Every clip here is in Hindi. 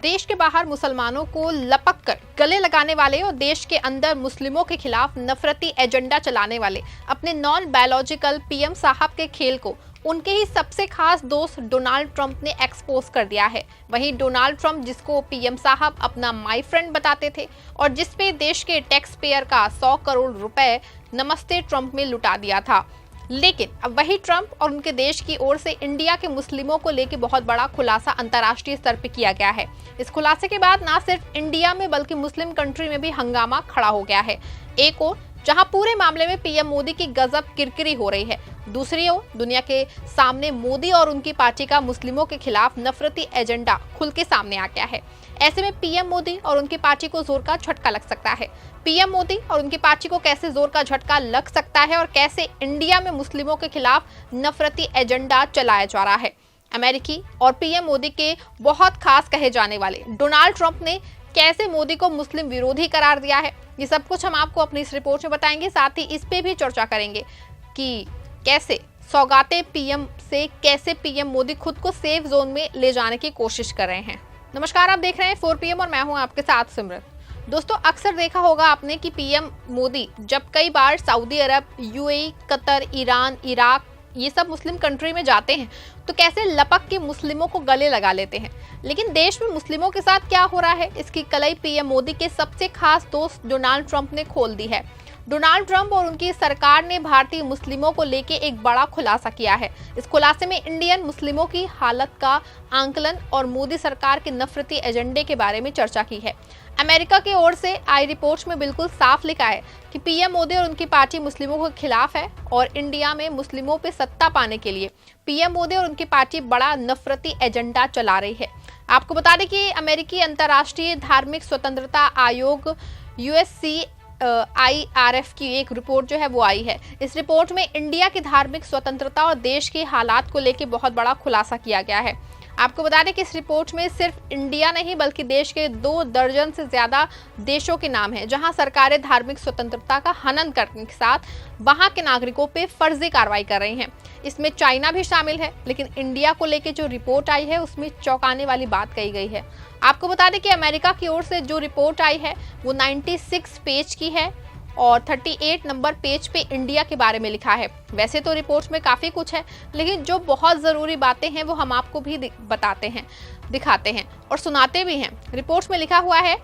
देश के बाहर मुसलमानों को लपक कर गले लगाने वाले और देश के अंदर मुस्लिमों के खिलाफ नफरती एजेंडा चलाने वाले अपने नॉन बायोलॉजिकल पीएम साहब के खेल को उनके ही सबसे खास दोस्त डोनाल्ड ट्रंप ने एक्सपोज कर दिया है। वहीं डोनाल्ड ट्रंप, जिसको पीएम साहब अपना माय फ्रेंड बताते थे और जिसपे देश के टैक्स पेयर का 100 करोड़ रुपए नमस्ते ट्रंप में लुटा दिया था, लेकिन अब वही ट्रंप और उनके देश की ओर से इंडिया के मुस्लिमों को लेकर बहुत बड़ा खुलासा अंतर्राष्ट्रीय स्तर पर किया गया है। इस खुलासे के बाद न सिर्फ इंडिया में बल्कि मुस्लिम कंट्री में भी हंगामा खड़ा हो गया है। एक ओर जहां पूरे मामले में पीएम मोदी की गजब किरकिरी हो रही है, दूसरी ओर दुनिया के सामने मोदी और उनकी पार्टी का मुस्लिमों के खिलाफ नफरती एजेंडा खुल के सामने आ गया है। ऐसे में पीएम मोदी और उनकी पार्टी को जोर का झटका लग सकता है। पीएम मोदी और उनकी पार्टी को कैसे जोर का झटका लग सकता है और कैसे इंडिया में मुस्लिमों के खिलाफ नफरती एजेंडा चलाया जा रहा है। अमेरिकी और पीएम मोदी के बहुत खास कहे जाने वाले डोनाल्ड ट्रंप ने कैसे मोदी को मुस्लिम विरोधी करार दिया है, ये सब कुछ हम आपको अपनी इस रिपोर्ट में बताएंगे। साथ ही इस पे भी चर्चा करेंगे कि कैसे सौगाते पीएम से कैसे पीएम मोदी खुद को सेफ जोन में ले जाने की कोशिश कर रहे हैं। नमस्कार, आप देख रहे हैं 4 PM और मैं हूं आपके साथ सिमरन। दोस्तों, अक्सर देखा होगा आपने कि पीएम मोदी जब कई बार सऊदी अरब, यूएई, कतर, ईरान, इराक, ये सब मुस्लिम कंट्री में जाते हैं तो कैसे लपक के मुस्लिमों को गले लगा लेते हैं। लेकिन देश में मुस्लिमों के साथ क्या हो रहा है, इसकी कलई पीएम मोदी के सबसे खास दोस्त डोनाल्ड ट्रंप ने खोल दी है। डोनाल्ड ट्रंप और उनकी सरकार ने भारतीय मुस्लिमों को लेकर एक बड़ा खुलासा किया है। इस खुलासे में इंडियन मुस्लिमों की हालत का आंकलन और मोदी सरकार के नफरती एजेंडे के बारे में चर्चा की है। अमेरिका की ओर से आई रिपोर्ट्स में बिल्कुल साफ लिखा है कि पीएम मोदी और उनकी पार्टी मुस्लिमों के खिलाफ है और इंडिया में मुस्लिमों पे सत्ता पाने के लिए पीएम मोदी और उनकी पार्टी बड़ा नफरती एजेंडा चला रही है। आपको बता दें कि अमेरिकी अंतर्राष्ट्रीय धार्मिक स्वतंत्रता आयोग USCIRF की एक रिपोर्ट जो है वो आई है। इस रिपोर्ट में इंडिया की धार्मिक स्वतंत्रता और देश के हालात को लेकर बहुत बड़ा खुलासा किया गया है। आपको बता दें कि इस रिपोर्ट में सिर्फ इंडिया नहीं बल्कि देश के 2 दर्जन से ज्यादा देशों के नाम हैं जहां सरकारें धार्मिक स्वतंत्रता का हनन करने के साथ वहां के नागरिकों पे फर्जी कार्रवाई कर रही हैं। इसमें चाइना भी शामिल है, लेकिन इंडिया को लेकर जो रिपोर्ट आई है उसमें चौंकाने वाली बात कही गई है। आपको बता दें कि अमेरिका की ओर से जो रिपोर्ट आई है वो 96 पेज की है और 38 नंबर पेज पे इंडिया के बारे में लिखा है। वैसे तो रिपोर्ट में काफ़ी कुछ है, लेकिन जो बहुत ज़रूरी बातें हैं वो हम आपको भी बताते हैं, दिखाते हैं और सुनाते भी हैं। रिपोर्ट में लिखा हुआ है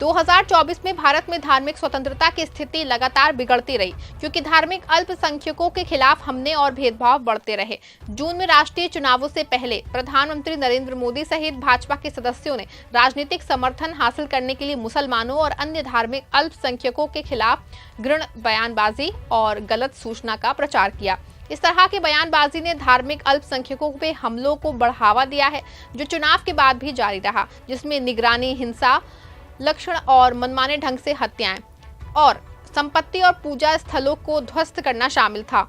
2024 में भारत में धार्मिक स्वतंत्रता की स्थिति लगातार बिगड़ती रही क्योंकि धार्मिक अल्पसंख्यकों के खिलाफ हमले और भेदभाव बढ़ते रहे। जून में राष्ट्रीय चुनावों से पहले प्रधानमंत्री नरेंद्र मोदी सहित भाजपा के सदस्यों ने राजनीतिक समर्थन हासिल करने के लिए मुसलमानों और अन्य धार्मिक अल्पसंख्यकों के खिलाफ घृण बयानबाजी और गलत सूचना का प्रचार किया। इस तरह की बयानबाजी ने धार्मिक अल्पसंख्यकों पे हमलों को बढ़ावा दिया है, जो चुनाव के बाद भी जारी रहा, जिसमें निगरानी हिंसा, लक्षण और मनमाने ढंग से हत्याएं और संपत्ति और पूजा स्थलों को ध्वस्त करना शामिल था।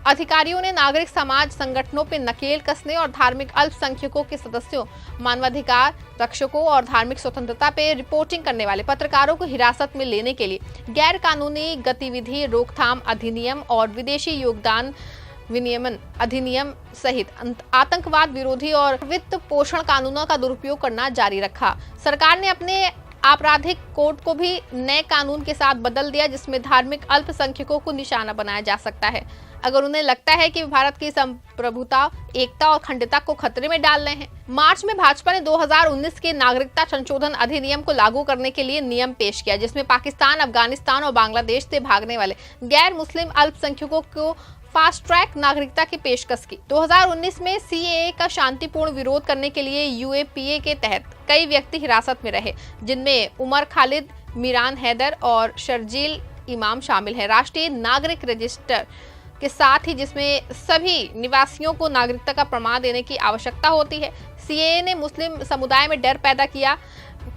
अधिकारियों ने नागरिक समाज संगठनों पर नकेल कसने और धार्मिक अल्पसंख्यकों के सदस्यों, मानवाधिकार रक्षकों और धार्मिक स्वतंत्रता पे रिपोर्टिंग करने वाले पत्रकारों को हिरासत में लेने के लिए गैर कानूनी गतिविधि रोकथाम अधिनियम और विदेशी योगदान विनियमन अधिनियम सहित आतंकवाद विरोधी और वित्त पोषण कानूनों का दुरुपयोग करना जारी रखा। सरकार ने अपने आपराधिक कोड को भी नए कानून के साथ बदल दिया, जिसमें धार्मिक अल्पसंख्यकों को निशाना बनाया जा सकता है अगर उन्हें लगता है कि भारत की संप्रभुता, एकता और अखंडता को खतरे में डाल रहे हैं। मार्च में भाजपा ने 2019 के नागरिकता संशोधन अधिनियम को लागू करने के लिए नियम पेश किया, जिसमें पाकिस्तान, अफगानिस्तान और बांग्लादेश से भागने वाले गैर मुस्लिम अल्पसंख्यकों को फास्ट ट्रैक नागरिकता की पेशकश की। 2019 में CAA का शांतिपूर्ण विरोध करने के लिए UAPA के तहत कई व्यक्ति हिरासत में रहे, जिनमें उमर खालिद, मीरान हैदर और शर्जील इमाम शामिल हैं। राष्ट्रीय नागरिक रजिस्टर के साथ ही जिसमें सभी निवासियों को नागरिकता का प्रमाण देने की आवश्यकता होती है। CAA ने मुस्लिम समुदाय में डर पैदा किया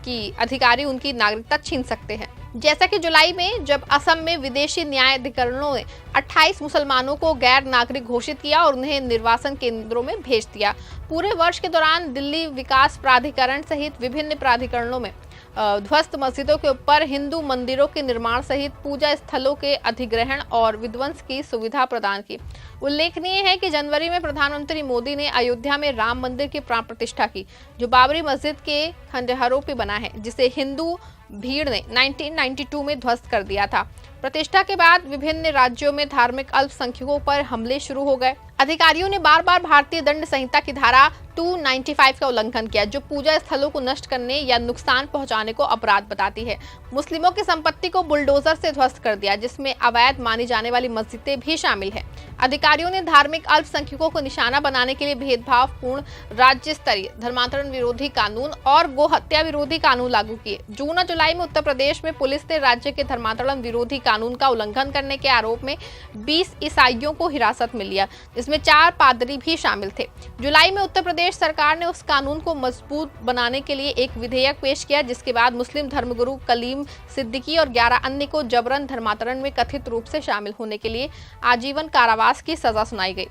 कि अधिकारी उनकी नागरिकता छीन सकते हैं। जैसा कि जुलाई में जब असम में विदेशी न्याय अधिकरणों ने 28 मुसलमानों को गैर नागरिक घोषित किया और उन्हें निर्वासन केंद्रों में भेज दिया। पूरे वर्ष के दौरान दिल्ली विकास प्राधिकरण सहित विभिन्न प्राधिकरणों में ध्वस्त मस्जिदों के ऊपर हिंदू मंदिरों के निर्माण सहित पूजा स्थलों के अधिग्रहण और विध्वंस की सुविधा प्रदान की। उल्लेखनीय है कि जनवरी में प्रधानमंत्री मोदी ने अयोध्या में राम मंदिर की प्राण प्रतिष्ठा की, जो बाबरी मस्जिद के खंडहरों पर बना है, जिसे हिंदू भीड़ ने 1992 में ध्वस्त कर दिया था। प्रतिष्ठा के बाद विभिन्न राज्यों में धार्मिक अल्पसंख्यकों पर हमले शुरू हो गए। अधिकारियों ने बार बार भारतीय दंड संहिता की धारा 295 का उल्लंघन किया, जो पूजा स्थलों को नष्ट करने या नुकसान पहुंचाने को अपराध बताती है। मुस्लिमों की संपत्ति को बुलडोजर से ध्वस्त कर दिया, जिसमें अवैध मानी जाने वाली मस्जिदें भी शामिल है। अधिकारियों ने धार्मिक अल्पसंख्यकों को निशाना बनाने के लिए भेदभावपूर्ण राज्य स्तरीय धर्मांतरण विरोधी कानून और गोहत्या विरोधी कानून लागू किए। जून और जुलाई में उत्तर प्रदेश में पुलिस ने राज्य के धर्मांतरण विरोधी कानून का उल्लंघन करने के आरोप में 20 ईसाइयों को हिरासत में लिया, जिसमें 4 पादरी भी शामिल थे। जुलाई में उत्तर प्रदेश सरकार ने उस कानून को मजबूत बनाने के लिए एक विधेयक पेश किया, जिसके बाद मुस्लिम धर्मगुरु कलीम सिद्दीकी और 11 अन्य को जबरन धर्मांतरण में कथित रूप से शामिल होने के लिए आजीवन कारावास की सजा सुनाई गई।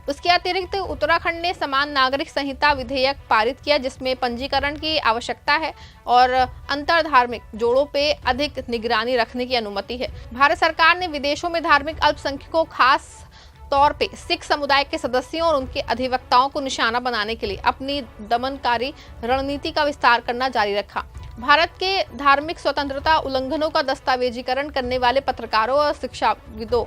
उसके अतिरिक्त उत्तराखंड ने समान नागरिक संहिता विधेयक पारित किया, जिसमें पंजीकरण की आवश्यकता है और अंतर धार्मिक जोड़ों पे अधिक निगरानी रखने की अनुमति है। भारत सरकार ने विदेशों में धार्मिक अल्पसंख्यकों, खास तौर पे सिख समुदाय के सदस्यों और उनके अधिवक्ताओं को निशाना बनाने के लिए अपनी दमनकारी रणनीति का विस्तार करना जारी रखा। भारत के धार्मिक स्वतंत्रता उल्लंघनों का दस्तावेजीकरण करने वाले पत्रकारों और शिक्षाविदों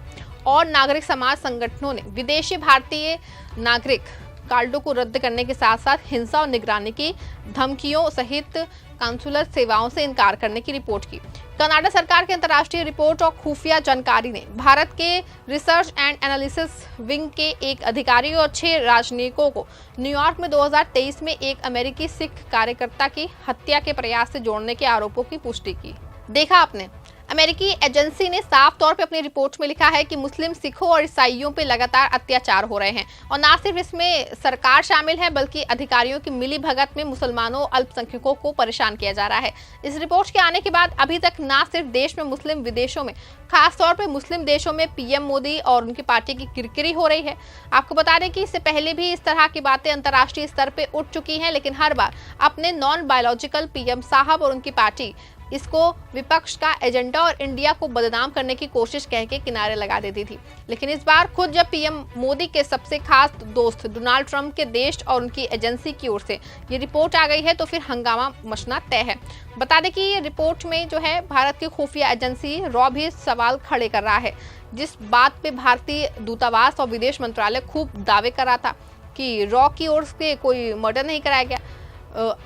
और नागरिक समाज संगठनों ने विदेशी भारतीय नागरिक कार्डों को रद्द करने के साथ साथ हिंसा और निगरानी की धमकियों सहित काउंसुलर सेवाओं से इनकार करने की रिपोर्ट की। कनाडा सरकार के अंतर्राष्ट्रीय रिपोर्ट और खुफिया जानकारी ने भारत के रिसर्च एंड एनालिसिस विंग के एक अधिकारी और 6 राजनयिकों को न्यूयॉर्क में 2023 में एक अमेरिकी सिख कार्यकर्ता की हत्या के प्रयास से जोड़ने के आरोपों की पुष्टि की। देखा आपने, अमेरिकी एजेंसी ने साफ तौर पे अपनी रिपोर्ट में लिखा है कि मुस्लिम सिखों और ईसाइयों पे लगातार अत्याचार हो रहे हैं और ना सिर्फ इसमें सरकार शामिल है, बल्कि अधिकारियों की मिलीभगत में मुसलमानों अल्पसंख्यकों को परेशान किया जा रहा है। इस रिपोर्ट के आने के बाद अभी तक ना सिर्फ देश में मुस्लिम, विदेशों में, खास तौर पर मुस्लिम देशों में पीएम मोदी और उनकी पार्टी की किरकिरी हो रही है। आपको बता दें कि इससे पहले भी इस तरह की बातें अंतर्राष्ट्रीय स्तर पर उठ चुकी हैं, लेकिन हर बार अपने नॉन बायोलॉजिकल पीएम साहब और उनकी पार्टी इसको विपक्ष का एजेंडा और इंडिया को बदनाम करने की कोशिश कह के किनारे लगा देती थी। लेकिन इस बार खुद जब पीएम मोदी के सबसे खास दोस्त डोनाल्ड ट्रंप के देश और उनकी एजेंसी की ओर से ये रिपोर्ट आ गई है, तो फिर हंगामा मचना तय है। बता दें कि ये रिपोर्ट में जो है भारत की खुफिया एजेंसी रॉ भी सवाल खड़े कर रहा है, जिस बात पे भारतीय दूतावास और विदेश मंत्रालय खूब दावे कर रहा था कि रॉ की ओर से कोई मर्डर नहीं कराया गया।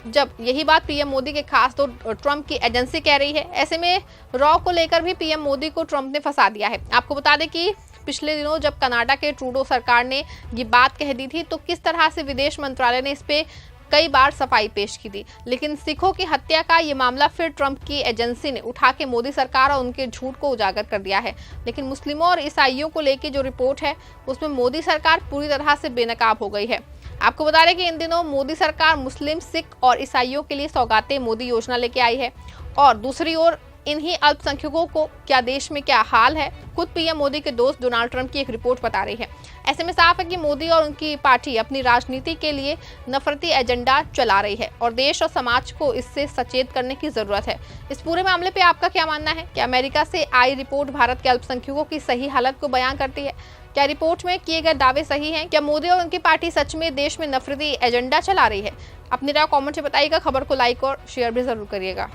जब यही बात पीएम मोदी के खास तो ट्रंप की एजेंसी कह रही है, ऐसे में रॉ को लेकर भी पीएम मोदी को ट्रंप ने फंसा दिया है। आपको बता दें कि पिछले दिनों जब कनाडा के ट्रूडो सरकार ने ये बात कह दी थी, तो किस तरह से विदेश मंत्रालय ने इस पे कई बार सफाई पेश की थी। लेकिन सिखों की हत्या का ये मामला फिर ट्रंप की एजेंसी ने उठा के मोदी सरकार और उनके झूठ को उजागर कर दिया है। लेकिन मुस्लिमों और ईसाइयों को लेकर जो रिपोर्ट है, उसमें मोदी सरकार पूरी तरह से बेनकाब हो गई है। आपको बता दें कि इन दिनों मोदी सरकार मुस्लिम, सिख और ईसाइयों के लिए सौगातें मोदी योजना लेके आई है, और दूसरी ओर इन्हीं अल्पसंख्यकों को क्या देश में क्या हाल है, खुद पीएम मोदी के दोस्त डोनाल्ड ट्रंप की एक रिपोर्ट बता रही है। ऐसे में साफ है कि मोदी और उनकी पार्टी अपनी राजनीति के लिए नफरती एजेंडा चला रही है और देश और समाज को इससे सचेत करने की जरूरत है। इस पूरे मामले पे आपका क्या मानना है? क्या अमेरिका से आई रिपोर्ट भारत के अल्पसंख्यकों की सही हालत को बयां करती है? क्या रिपोर्ट में किए गए दावे सही हैं? क्या मोदी और उनकी पार्टी सच में देश में नफरती एजेंडा चला रही है? अपनी राय कमेंट में बताइएगा। खबर को लाइक और शेयर भी जरूर करिएगा।